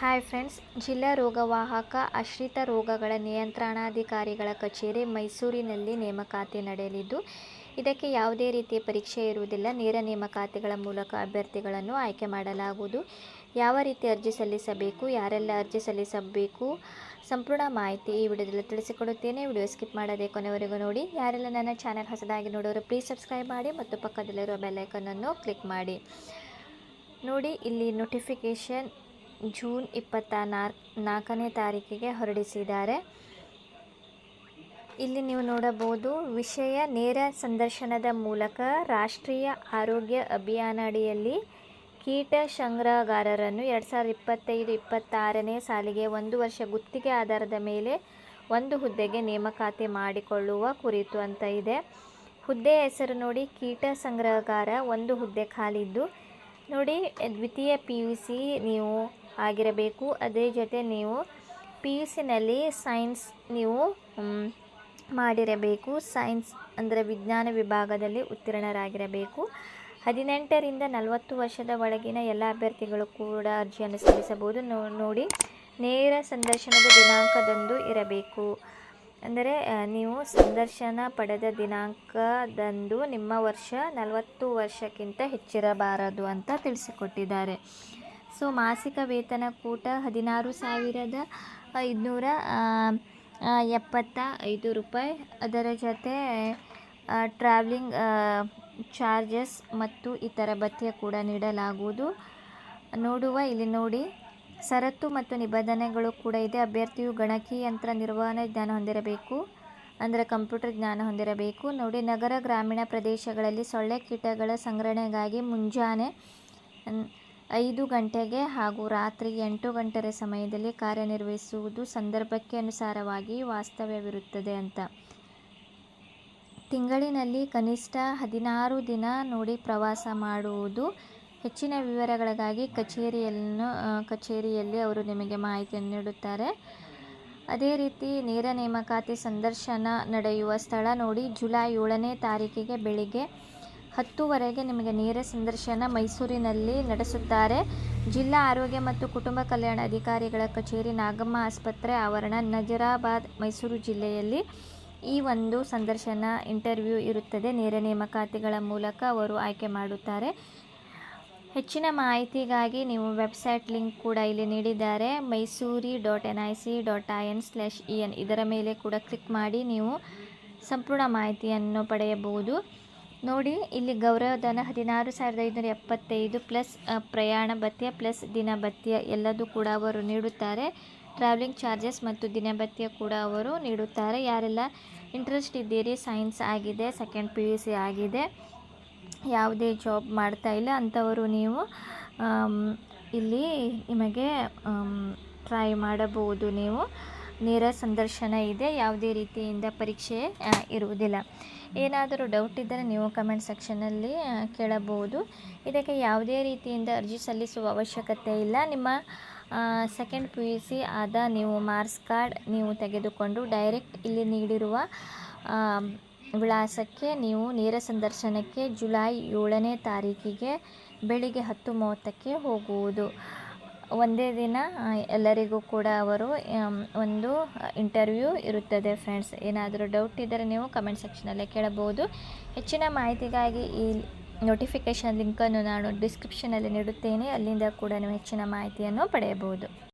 Hi friends, ಜಿಲ್ಲಾ ರೋಗವಾಹಕ ಆಶ್ರಿತ ರೋಗಗಳ ನಿಯಂತ್ರಣಾಧಿಕಾರಿಗಳ ಕಚೇರಿ ಮೈಸೂರಿನಲ್ಲಿ ನೇಮಕಾತಿ ನಡೆಯಲಿದ್ದು, ಇದಕ್ಕೆ ಯಾವುದೇ ರೀತಿಯ ಪರೀಕ್ಷೆ ಇರುವುದಿಲ್ಲ. ನೇರ ನೇಮಕಾತಿಗಳ ಮೂಲಕ ಅಭ್ಯರ್ಥಿಗಳನ್ನು ಆಯ್ಕೆ ಮಾಡಲಾಗುವುದು. ಯಾವ ರೀತಿ ಅರ್ಜಿ ಸಲ್ಲಿಸಬೇಕು, ಯಾರೆಲ್ಲ ಅರ್ಜಿ ಸಲ್ಲಿಸಬೇಕು, ಸಂಪೂರ್ಣ ಮಾಹಿತಿ ಈ ವಿಡಿಯೋದಲ್ಲಿ ತಿಳಿಸಿಕೊಡುತ್ತೇನೆ. ವಿಡಿಯೋ ಸ್ಕಿಪ್ ಮಾಡದೆ ಕೊನೆವರೆಗೂ ನೋಡಿ. ಯಾರೆಲ್ಲ ನನ್ನ ಚಾನೆಲ್ ಹೊಸದಾಗಿ ನೋಡೋರು ಪ್ಲೀಸ್ ಸಬ್ಸ್ಕ್ರೈಬ್ ಮಾಡಿ ಮತ್ತು ಪಕ್ಕದಲ್ಲಿರುವ ಬೆಲ್ ಐಕನ್ ಕ್ಲಿಕ್ ಮಾಡಿ. ನೋಡಿ, ಇಲ್ಲಿ ನೋಟಿಫಿಕೇಷನ್ ಜೂನ್ 24ನೇ ತಾರೀಕಿಗೆ ಹೊರಡಿಸಿದ್ದಾರೆ. ಇಲ್ಲಿ ನೀವು ನೋಡಬಹುದು, ವಿಷಯ ನೇರ ಸಂದರ್ಶನದ ಮೂಲಕ ರಾಷ್ಟ್ರೀಯ ಆರೋಗ್ಯ ಅಭಿಯಾನ ಅಡಿಯಲ್ಲಿ ಕೀಟ ಸಂಗ್ರಹಗಾರರನ್ನು 2025-26ನೇ ಸಾಲಿಗೆ 1 ವರ್ಷ ಗುತ್ತಿಗೆ ಆಧಾರದ ಮೇಲೆ ಒಂದು ಹುದ್ದೆಗೆ ನೇಮಕಾತಿ ಮಾಡಿಕೊಳ್ಳುವ ಕುರಿತು ಅಂತ ಇದೆ. ಹುದ್ದೆಯ ಹೆಸರು ನೋಡಿ, ಕೀಟ ಸಂಗ್ರಹಗಾರ. ಒಂದು ಹುದ್ದೆ ಖಾಲಿದ್ದು ನೋಡಿ. ದ್ವಿತೀಯ PUC ನೀವು ಆಗಿರಬೇಕು. ಅದೇ ಜೊತೆ ನೀವು PUCನಲ್ಲಿ ಸೈನ್ಸ್ ನೀವು ಮಾಡಿರಬೇಕು. ಸೈನ್ಸ್ ಅಂದರೆ ವಿಜ್ಞಾನ ವಿಭಾಗದಲ್ಲಿ ಉತ್ತೀರ್ಣರಾಗಿರಬೇಕು. 18ರಿಂದ 40 ವರ್ಷದ ಒಳಗಿನ ಎಲ್ಲ ಅಭ್ಯರ್ಥಿಗಳು ಕೂಡ ಅರ್ಜಿಯನ್ನು ಸಲ್ಲಿಸಬಹುದು. ನೋಡಿ, ನೇರ ಸಂದರ್ಶನದ ದಿನಾಂಕದಂದು ಇರಬೇಕು. ಅಂದರೆ ನೀವು ಸಂದರ್ಶನ ಪಡೆದ ದಿನಾಂಕದಂದು ನಿಮ್ಮ ವರ್ಷ 40 ವರ್ಷಕ್ಕಿಂತ ಹೆಚ್ಚಿರಬಾರದು ಅಂತ ತಿಳಿಸಿಕೊಟ್ಟಿದ್ದಾರೆ. ಸೊ ಮಾಸಿಕ ವೇತನ ಕೂಟ 16,575 ರೂಪಾಯಿ. ಅದರ ಜೊತೆ ಟ್ರಾವೆಲಿಂಗ್ ಚಾರ್ಜಸ್ ಮತ್ತು ಇತರ ಭತ್ಯೆ ಕೂಡ ನೀಡಲಾಗುವುದು. ಇಲ್ಲಿ ನೋಡಿ, ಷರತ್ತು ಮತ್ತು ನಿಬಂಧನೆಗಳು ಕೂಡ ಇದೆ. ಅಭ್ಯರ್ಥಿಯು ಗಣಕಯಂತ್ರ ನಿರ್ವಹಣೆ ಜ್ಞಾನ ಹೊಂದಿರಬೇಕು, ಅಂದರೆ ಕಂಪ್ಯೂಟರ್ ಜ್ಞಾನ ಹೊಂದಿರಬೇಕು. ನೋಡಿ, ನಗರ ಗ್ರಾಮೀಣ ಪ್ರದೇಶಗಳಲ್ಲಿ ಸೊಳ್ಳೆ ಕೀಟಗಳ ಸಂಗ್ರಹಣೆಗಾಗಿ ಮುಂಜಾನೆ 5 ಗಂಟೆಗೆ ಹಾಗೂ ರಾತ್ರಿ 8 ಗಂಟೆಯ ಸಮಯದಲ್ಲಿ ಕಾರ್ಯನಿರ್ವಹಿಸುವುದು ಸಂದರ್ಭಕ್ಕೆ ಅನುಸಾರವಾಗಿ ವಾಸ್ತವ್ಯವಿರುತ್ತದೆ ಅಂತ. ತಿಂಗಳಿನಲ್ಲಿ ಕನಿಷ್ಠ 16 ದಿನ ನೋಡಿ ಪ್ರವಾಸ ಮಾಡುವುದು. ಹೆಚ್ಚಿನ ವಿವರಗಳಿಗಾಗಿ ಕಚೇರಿಯಲ್ಲಿ ಅವರು ನಿಮಗೆ ಮಾಹಿತಿಯನ್ನು ನೀಡುತ್ತಾರೆ. ಅದೇ ರೀತಿ ನೇರ ನೇಮಕಾತಿ ಸಂದರ್ಶನ ನಡೆಯುವ ಸ್ಥಳ ನೋಡಿ, ಜುಲೈ 7ನೇ ತಾರೀಕಿಗೆ ಬೆಳಿಗ್ಗೆ 10 ನಿಮಗೆ ನೇರ ಸಂದರ್ಶನ ಮೈಸೂರಿನಲ್ಲಿ ನಡೆಸುತ್ತಾರೆ. ಜಿಲ್ಲಾ ಆರೋಗ್ಯ ಮತ್ತು ಕುಟುಂಬ ಕಲ್ಯಾಣ ಅಧಿಕಾರಿಗಳ ಕಚೇರಿ, ನಾಗಮ್ಮ ಆಸ್ಪತ್ರೆ ಆವರಣ, ನಜರಾಬಾದ್, ಮೈಸೂರು ಜಿಲ್ಲೆಯಲ್ಲಿ ಈ ಒಂದು ಸಂದರ್ಶನ ಇಂಟರ್ವ್ಯೂ ಇರುತ್ತದೆ. ನೇರ ನೇಮಕಾತಿಗಳ ಮೂಲಕ ಅವರು ಆಯ್ಕೆ ಮಾಡುತ್ತಾರೆ. ಹೆಚ್ಚಿನ ಮಾಹಿತಿಗಾಗಿ ನೀವು ವೆಬ್ಸೈಟ್ ಲಿಂಕ್ ಕೂಡ ಇಲ್ಲಿ ನೀಡಿದ್ದಾರೆ, mysuri.nic.in/en. ಇದರ ಮೇಲೆ ಕೂಡ ಕ್ಲಿಕ್ ಮಾಡಿ ನೀವು ಸಂಪೂರ್ಣ ಮಾಹಿತಿಯನ್ನು ಪಡೆಯಬಹುದು. ನೋಡಿ, ಇಲ್ಲಿ ಗೌರವಧನ 16,575 ಪ್ಲಸ್ ಪ್ರಯಾಣ ಭತ್ಯೆ ಪ್ಲಸ್ ದಿನ ಭತ್ಯೆ ಎಲ್ಲದೂ ಕೂಡ ಅವರು ನೀಡುತ್ತಾರೆ. ಟ್ರಾವೆಲಿಂಗ್ ಚಾರ್ಜಸ್ ಮತ್ತು ದಿನ ಭತ್ಯೆ ಕೂಡ ಅವರು ನೀಡುತ್ತಾರೆ. ಯಾರೆಲ್ಲ ಇಂಟ್ರೆಸ್ಟ್ ಇದ್ದೀರಿ, ಸೈನ್ಸ್ ಆಗಿದೆ, ಸೆಕೆಂಡ್ PUC ಆಗಿದೆ, ಯಾವುದೇ ಜಾಬ್ ಮಾಡ್ತಾ ಇಲ್ಲ ಅಂಥವರು ನೀವು ಇಲ್ಲಿ ನಿಮಗೆ ಟ್ರೈ ಮಾಡಬಹುದು. ನೀವು ನೇರ ಸಂದರ್ಶನ ಇದೆ, ಯಾವುದೇ ರೀತಿಯಿಂದ ಪರೀಕ್ಷೆ ಇರುವುದಿಲ್ಲ. ಏನಾದರೂ ಡೌಟ್ ಇದ್ದರೆ ನೀವು ಕಮೆಂಟ್ ಸೆಕ್ಷನಲ್ಲಿ ಕೇಳಬಹುದು. ಇದಕ್ಕೆ ಯಾವುದೇ ರೀತಿಯಿಂದ ಅರ್ಜಿ ಸಲ್ಲಿಸುವ ಅವಶ್ಯಕತೆ ಇಲ್ಲ. ನಿಮ್ಮ ಸೆಕೆಂಡ್ PUC ಆದ ನೀವು ಮಾರ್ಕ್ಸ್ ಕಾರ್ಡ್ ನೀವು ತೆಗೆದುಕೊಂಡು ಡೈರೆಕ್ಟ್ ಇಲ್ಲಿ ನೀಡಿರುವ ವಿಳಾಸಕ್ಕೆ ನೀವು ನೇರ ಸಂದರ್ಶನಕ್ಕೆ ಜುಲೈ 7ನೇ ತಾರೀಕಿಗೆ ಬೆಳಿಗ್ಗೆ 10:30ಕ್ಕೆ ಹೋಗುವುದು. ಒಂದೇ ದಿನ ಎಲ್ಲರಿಗೂ ಕೂಡ ಅವರು ಒಂದು ಇಂಟರ್ವ್ಯೂ ಇರುತ್ತದೆ ಫ್ರೆಂಡ್ಸ್. ಏನಾದರೂ ಡೌಟ್ ಇದ್ದರೆ ನೀವು ಕಮೆಂಟ್ ಸೆಕ್ಷನಲ್ಲೇ ಕೇಳಬಹುದು. ಹೆಚ್ಚಿನ ಮಾಹಿತಿಗಾಗಿ ಈ ನೋಟಿಫಿಕೇಷನ್ ಲಿಂಕನ್ನು ನಾನು ಡಿಸ್ಕ್ರಿಪ್ಷನಲ್ಲಿ ನೀಡುತ್ತೇನೆ. ಅಲ್ಲಿಂದ ಕೂಡ ನೀವು ಹೆಚ್ಚಿನ ಮಾಹಿತಿಯನ್ನು ಪಡೆಯಬಹುದು.